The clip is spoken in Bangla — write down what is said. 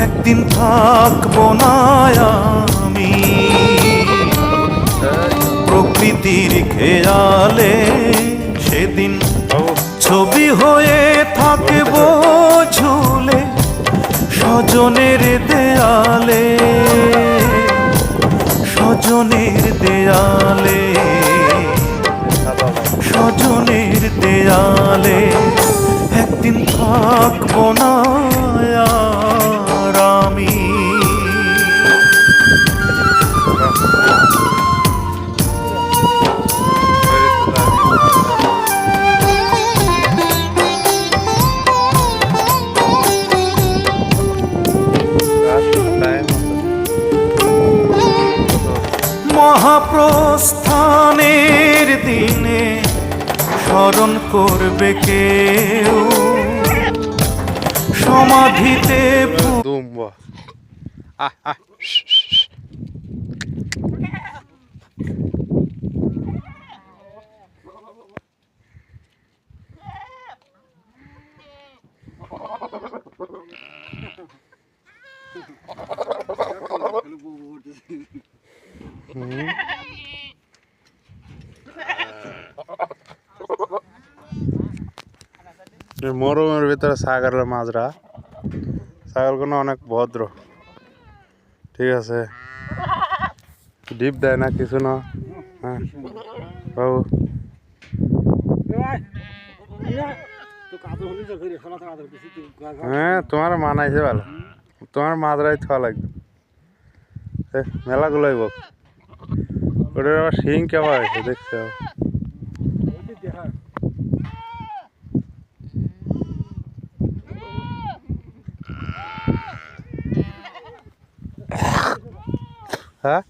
একদিন থাকবো না আমি প্রকৃতির খেয়ালে, সেদিন ছবি হয়ে থাকবো ঝুলে স্বজনের দেয়ালে, স্বজনের দেয়ালে, স্বজনের দেয়ালে। একদিন থাকবো না আর আমি। মহাপ্রস্থানের দিনে স্মরণ করবে কেউ সমাধিতে। মরুমের ভিতরে ছাগলের মাজরা, ছাগলগুলো অনেক ভদ্র, ঠিক আছে, ডিপ দেয় না কিছু না। হ্যাঁ বাবু, হ্যাঁ তোমার মানাইছে ভালো, তোমার মাজরাই থাকা লাগবে। মেলাগুলোই বক, ওটার আবার শিং কেমন হয়েছে দেখছো? হ্যাঁ